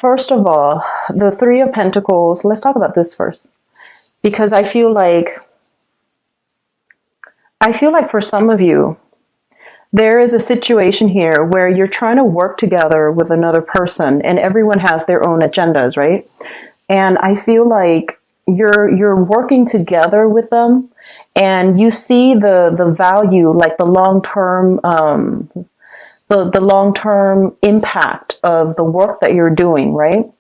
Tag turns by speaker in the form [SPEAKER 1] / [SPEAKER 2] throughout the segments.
[SPEAKER 1] First of all, the Three of Pentacles, let's talk about this first. Because I feel like for some of you, there is a situation here where you're trying to work together with another person and everyone has their own agendas, right? And I feel like you're working together with them and you see the value, like the long-term the long-term impact of the work that you're doing, right?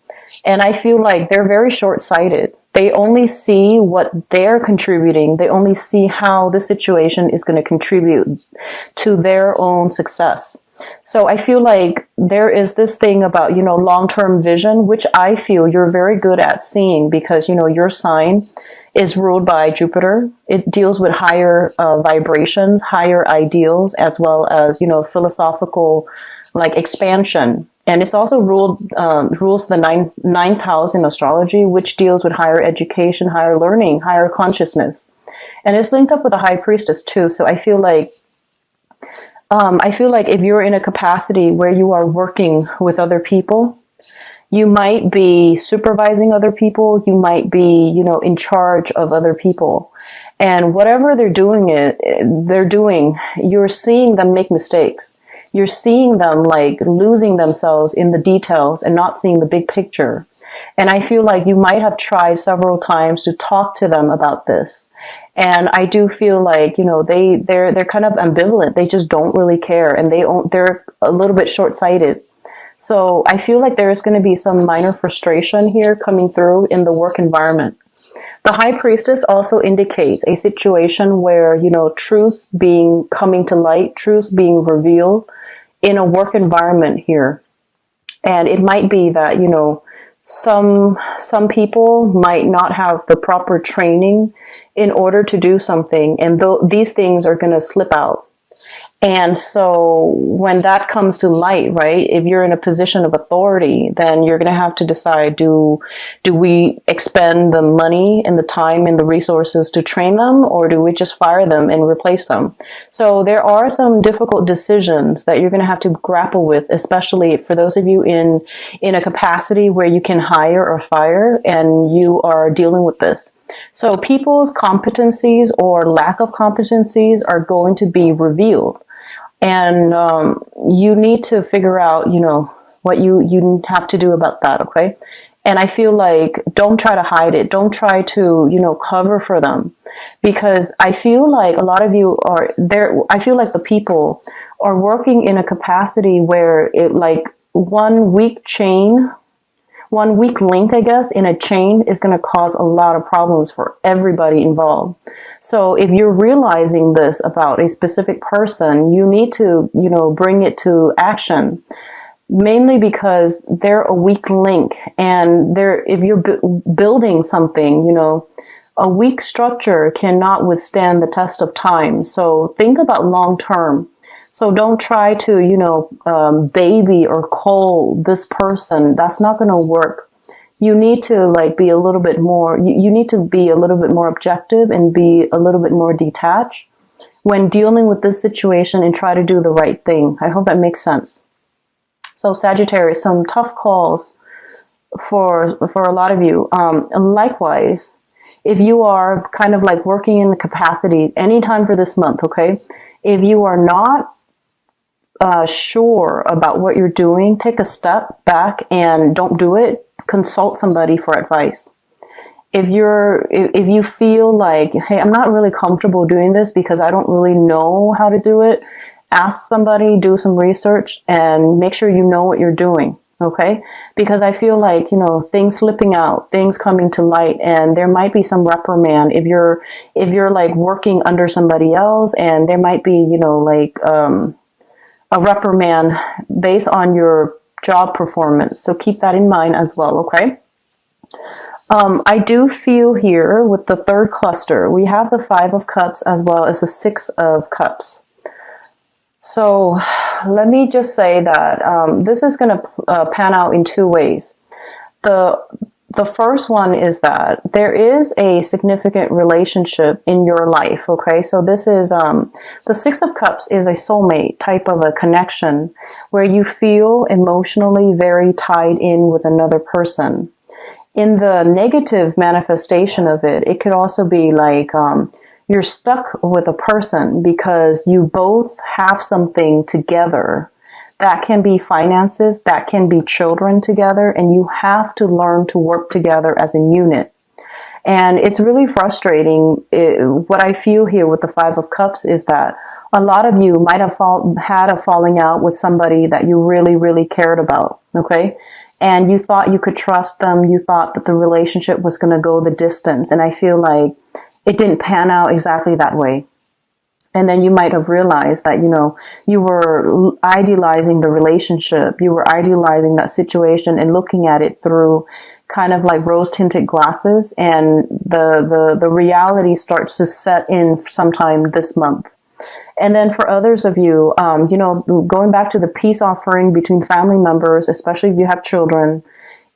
[SPEAKER 1] And I feel like they're very short-sighted. They only see what they're contributing. They only see how the situation is going to contribute to their own success. So I feel like there is this thing about, you know, long-term vision, which I feel you're very good at seeing because, you know, your sign is ruled by Jupiter. It deals with higher vibrations, higher ideals, as well as, you know, philosophical like expansion. And it's also rules the ninth house in astrology, which deals with higher education, higher learning, higher consciousness. And it's linked up with the High Priestess too. So I feel like if you're in a capacity where you are working with other people, you might be supervising other people. You might be, you know, in charge of other people. And whatever they're doing, you're seeing them make mistakes. You're seeing them like losing themselves in the details and not seeing the big picture. And I feel like you might have tried several times to talk to them about this. And I do feel like, you know, they're kind of ambivalent. They just don't really care. And they're a little bit short-sighted. So I feel like there is going to be some minor frustration here coming through in the work environment. The High Priestess also indicates a situation where, you know, truths coming to light, truths being revealed in a work environment here. And it might be that, you know, some people might not have the proper training in order to do something. And these things are going to slip out. And so when that comes to light, right, if you're in a position of authority, then you're going to have to decide, do we expend the money and the time and the resources to train them, or do we just fire them and replace them? So there are some difficult decisions that you're going to have to grapple with, especially for those of you in a capacity where you can hire or fire and you are dealing with this. So people's competencies or lack of competencies are going to be revealed. And you need to figure out, you know, what you have to do about that, okay? And I feel like don't try to hide it. Don't try to, you know, cover for them. Because I feel like a lot of you are there. I feel like the people are working in a capacity where it like one weak link, I guess, in a chain is going to cause a lot of problems for everybody involved. So if you're realizing this about a specific person, you need to, you know, bring it to action. Mainly because they're a weak link, and if you're building something, you know, a weak structure cannot withstand the test of time. So think about long term. So don't try to, you know, baby or cull this person. That's not going to work. You need to like be a little bit more, you need to be a little bit more objective and be a little bit more detached when dealing with this situation and try to do the right thing. I hope that makes sense. So Sagittarius, some tough calls for a lot of you. And likewise, if you are kind of like working in the capacity anytime for this month, okay? If you are not sure about what you're doing, take a step back and don't do it. Consult somebody for advice. If you feel like, hey, I'm not really comfortable doing this because I don't really know how to do it, ask somebody, do some research, and make sure you know what you're doing. Okay? Because I feel like, you know, things slipping out, things coming to light, and there might be some reprimand if you're like working under somebody else, and there might be, you know, like a reprimand based on your job performance. So keep that in mind as well, okay? I do feel here with the third cluster, we have the Five of Cups as well as the Six of Cups. So let me just say that this is going to pan out in two ways. The the first one is that there is a significant relationship in your life. Okay, so this is the Six of Cups is a soulmate type of a connection where you feel emotionally very tied in with another person. In the negative manifestation of it, it could also be like you're stuck with a person because you both have something together. That can be finances, that can be children together, and you have to learn to work together as a unit. And it's really frustrating. What I feel here with the Five of Cups is that a lot of you might have had a falling out with somebody that you really, really cared about, okay? And you thought you could trust them. You thought that the relationship was going to go the distance. And I feel like it didn't pan out exactly that way. And then you might have realized that, you know, you were idealizing the relationship. You were idealizing that situation and looking at it through kind of like rose-tinted glasses. And the reality starts to set in sometime this month. And then for others of you, you know, going back to the peace offering between family members, especially if you have children,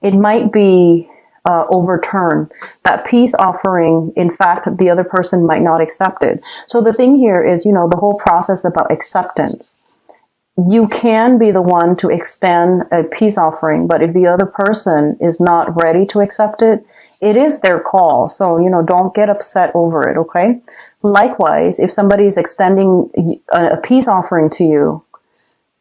[SPEAKER 1] it might be overturn that peace offering. In fact, the other person might not accept it. So the thing here is, you know, the whole process about acceptance. You can be the one to extend a peace offering, but if the other person is not ready to accept it, it is their call. So, you know, don't get upset over it, okay? Likewise, if somebody is extending a peace offering to you,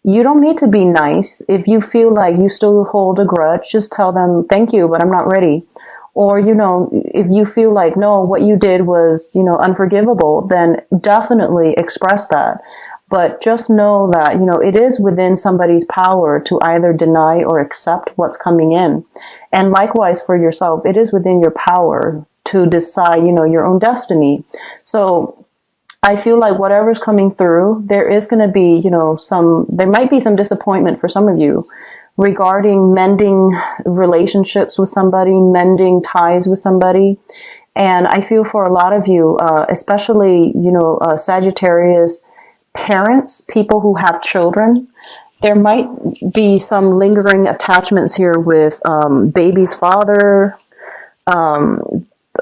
[SPEAKER 1] you don't need to be nice. If you feel like you still hold a grudge, just tell them, thank you, but I'm not ready. Or, you know, if you feel like, no, what you did was, you know, unforgivable, then definitely express that. But just know that, you know, it is within somebody's power to either deny or accept what's coming in. And likewise for yourself, it is within your power to decide, you know, your own destiny. So I feel like whatever's coming through, there is going to be, you know, there might be some disappointment for some of you regarding mending relationships with somebody, mending ties with somebody. And I feel for a lot of you, especially, you know, Sagittarius parents, people who have children, there might be some lingering attachments here with baby's father,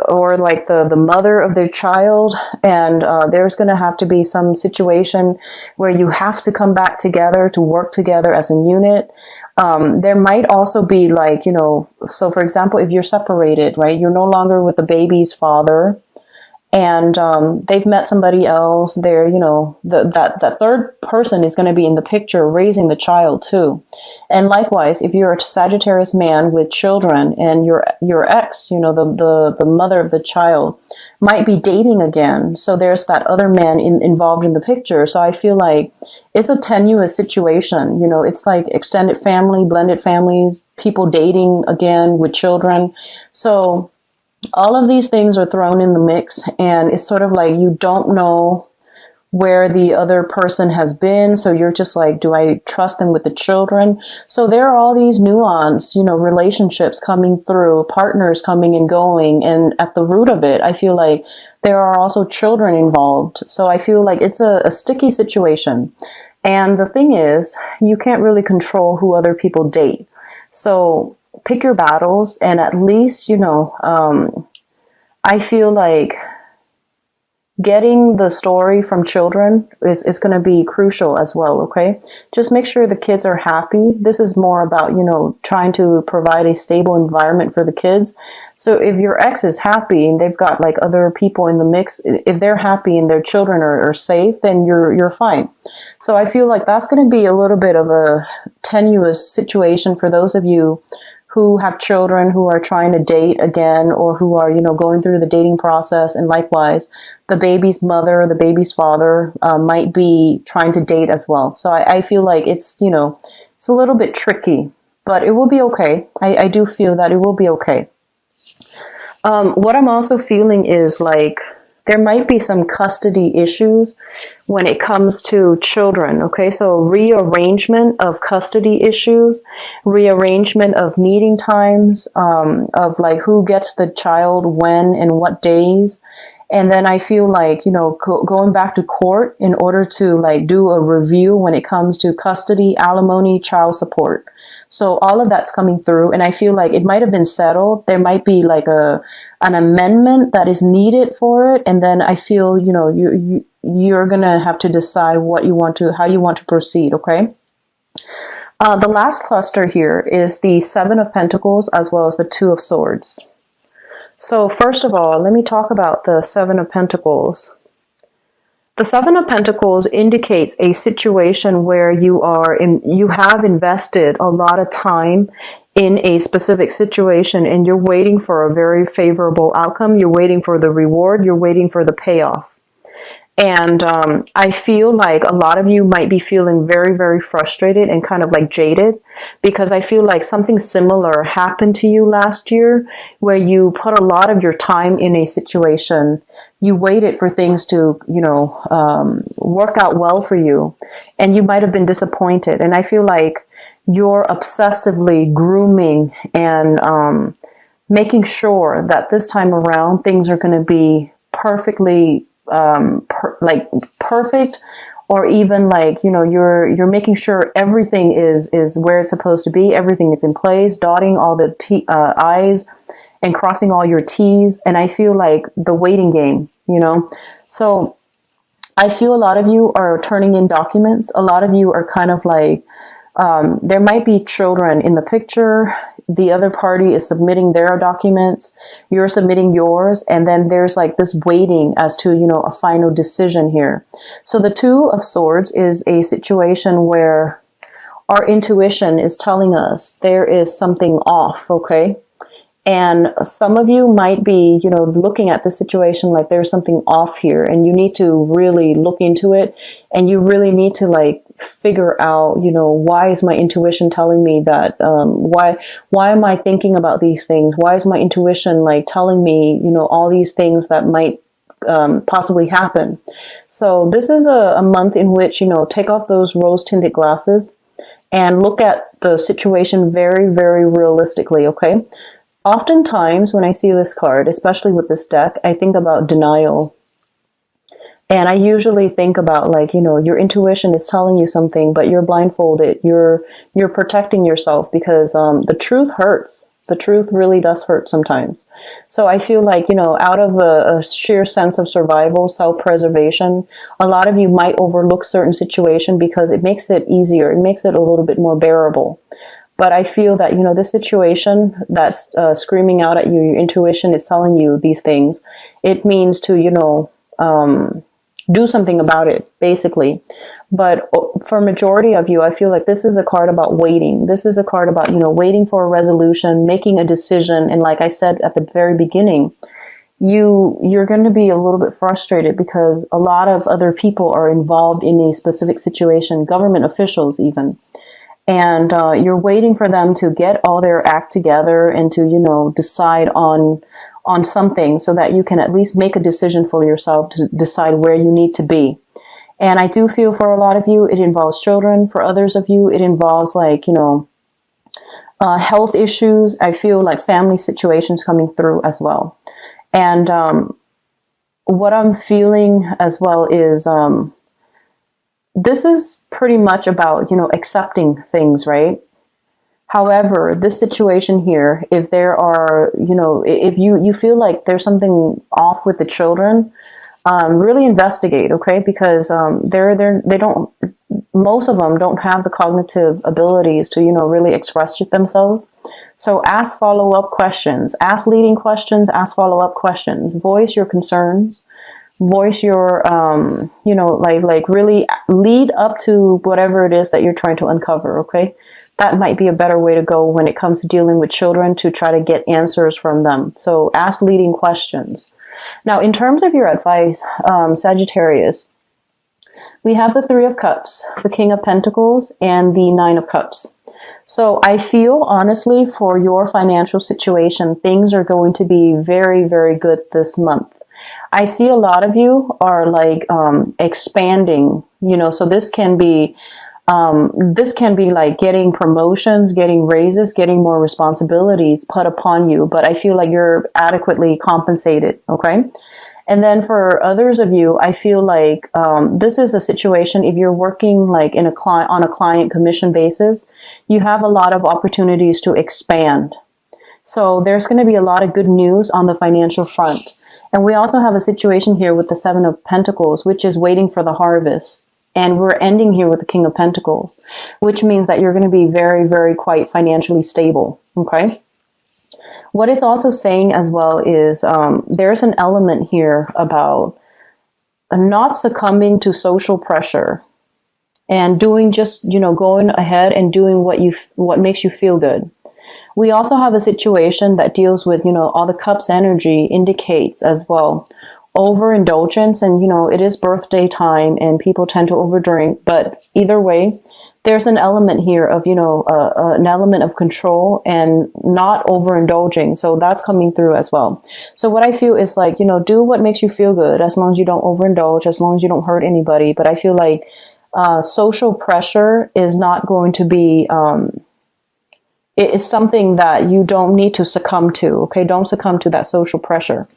[SPEAKER 1] or like the mother of their child. And there's going to have to be some situation where you have to come back together to work together as a unit. There might also be like, you know, so for example, if you're separated, right, you're no longer with the baby's father, and they've met somebody else. They're, you know, that third person is going to be in the picture raising the child too. And likewise, if you're a Sagittarius man with children and your ex, you know, the mother of the child might be dating again. So there's that other man involved in the picture. So I feel like it's a tenuous situation. You know, it's like extended family, blended families, people dating again with children. So all of these things are thrown in the mix, and it's sort of like you don't know where the other person has been. So you're just like, do I trust them with the children? So there are all these nuanced, you know, relationships coming through, partners coming and going. And at the root of it, I feel like there are also children involved. So I feel like it's a sticky situation. And the thing is, you can't really control who other people date. So pick your battles, and at least, you know, I feel like getting the story from children is going to be crucial as well, okay? Just make sure the kids are happy. This is more about, you know, trying to provide a stable environment for the kids. So if your ex is happy and they've got like other people in the mix, if they're happy and their children are safe, then you're fine. So I feel like that's going to be a little bit of a tenuous situation for those of you who have children, who are trying to date again, or who are, you know, going through the dating process. And likewise, the baby's mother, the baby's father might be trying to date as well. So I feel like it's, you know, it's a little bit tricky, but it will be okay. I do feel that it will be okay. What I'm also feeling is like, there might be some custody issues when it comes to children, okay? So rearrangement of custody issues, rearrangement of meeting times, of like who gets the child when and what days. And then I feel like, you know, going back to court in order to like do a review when it comes to custody, alimony, child support. So all of that's coming through, and I feel like it might have been settled. There might be like an amendment that is needed for it. And then I feel, you know, you're going to have to decide how you want to proceed. Okay. The last cluster here is the Seven of Pentacles as well as the Two of Swords. So first of all, let me talk about the Seven of Pentacles. The Seven of Pentacles indicates a situation where you have invested a lot of time in a specific situation and you're waiting for a very favorable outcome. You're waiting for the reward. You're waiting for the payoff. And I feel like a lot of you might be feeling very, very frustrated and kind of like jaded, because I feel like something similar happened to you last year where you put a lot of your time in a situation. You waited for things to, you know, work out well for you, and you might have been disappointed. And I feel like you're obsessively grooming and making sure that this time around things are going to be perfectly perfect, or even like, you know, you're making sure everything is where it's supposed to be. Everything is in place, dotting all the I's and crossing all your T's. And I feel like the waiting game, you know, so I feel a lot of you are turning in documents. A lot of you are kind of like, there might be children in the picture. The other party is submitting their documents. You're submitting yours. And then there's like this waiting as to, you know, a final decision here. So the Two of Swords is a situation where our intuition is telling us there is something off. Okay. And some of you might be, you know, looking at the situation like there's something off here, and you need to really look into it, and you really need to like figure out, you know, why is my intuition telling me that, why am I thinking about these things? Why is my intuition like telling me, you know, all these things that might possibly happen? So this is a month in which, you know, take off those rose-tinted glasses and look at the situation very, very realistically. Okay. Oftentimes when I see this card, especially with this deck, I think about denial. And I usually think about like, you know, your intuition is telling you something, but you're blindfolded. You're protecting yourself because the truth hurts. The truth really does hurt sometimes. So I feel like, you know, out of a sheer sense of survival, self-preservation, a lot of you might overlook certain situation because it makes it easier. It makes it a little bit more bearable. But I feel that, you know, this situation that's screaming out at you, your intuition is telling you these things. It means to, you know, do something about it, basically. But for majority of you, I feel like this is a card about waiting. This is a card about, you know, waiting for a resolution, making a decision. And like I said at the very beginning, you're going to be a little bit frustrated because a lot of other people are involved in a specific situation, government officials even. And you're waiting for them to get all their act together and to, you know, decide on something so that you can at least make a decision for yourself to decide where you need to be. And I do feel for a lot of you, it involves children. For others of you, it involves like, you know, health issues. I feel like family situations coming through as well. And what I'm feeling as well is this is pretty much about, you know, accepting things, right? However, this situation here, if there are, you know, if you feel like there's something off with the children, really investigate, okay? Because they don't, most of them don't have the cognitive abilities to, you know, really express themselves. So ask follow-up questions, ask leading questions, ask follow-up questions, voice your concerns, voice your, you know, like really lead up to whatever it is that you're trying to uncover, okay? That might be a better way to go when it comes to dealing with children, to try to get answers from them. So ask leading questions. Now, in terms of your advice, Sagittarius, we have the Three of Cups, the King of Pentacles, and the Nine of Cups. So I feel, honestly, for your financial situation, things are going to be very, very good this month. I see a lot of you are like expanding, you know, so this can be like getting promotions, getting raises, getting more responsibilities put upon you. But I feel like you're adequately compensated, okay? And then for others of you, I feel like this is a situation, if you're working like in on a client commission basis, you have a lot of opportunities to expand. So there's going to be a lot of good news on the financial front. And we also have a situation here with the Seven of Pentacles, which is waiting for the harvest. And we're ending here with the King of Pentacles, which means that you're going to be very, very quite financially stable. Okay. What it's also saying as well is there's an element here about not succumbing to social pressure and doing just, you know, going ahead and doing what makes you feel good. We also have a situation that deals with, you know, all the cups energy indicates as well overindulgence, and, you know, it is birthday time and people tend to overdrink, but either way, there's an element here of, you know, an element of control and not overindulging. So that's coming through as well. So what I feel is like, you know, do what makes you feel good, as long as you don't overindulge, as long as you don't hurt anybody. But I feel like social pressure is not going to be, it is something that you don't need to succumb to. Okay. Don't succumb to that social pressure.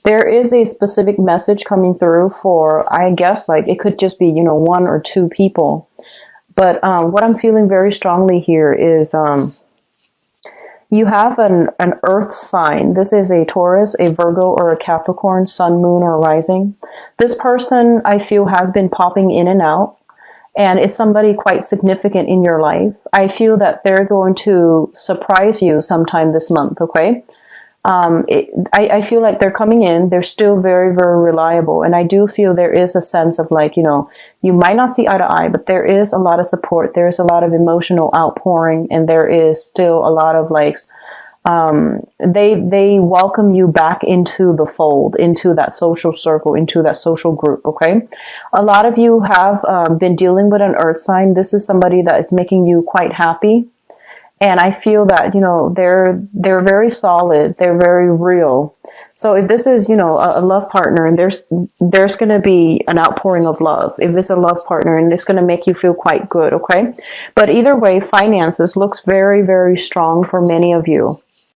[SPEAKER 1] There is a specific message coming through for, I guess, like it could just be, you know, one or two people. But what I'm feeling very strongly here is you have an earth sign. This is a Taurus, a Virgo, or a Capricorn, sun, moon, or rising. This person, I feel, has been popping in and out. And it's somebody quite significant in your life. I feel that they're going to surprise you sometime this month, okay? I feel like they're coming in. They're still very, very reliable. And I do feel there is a sense of like, you know, you might not see eye to eye, but there is a lot of support. There's a lot of emotional outpouring. And there is still a lot of like, they welcome you back into the fold, into that social circle, into that social group. Okay. A lot of you have been dealing with an earth sign. This is somebody that is making you quite happy. And I feel that, you know, they're very solid. They're very real. So if this is, you know, a love partner, and there's going to be an outpouring of love. If it's a love partner, and it's going to make you feel quite good. Okay. But either way, finances looks very, very strong for many of you.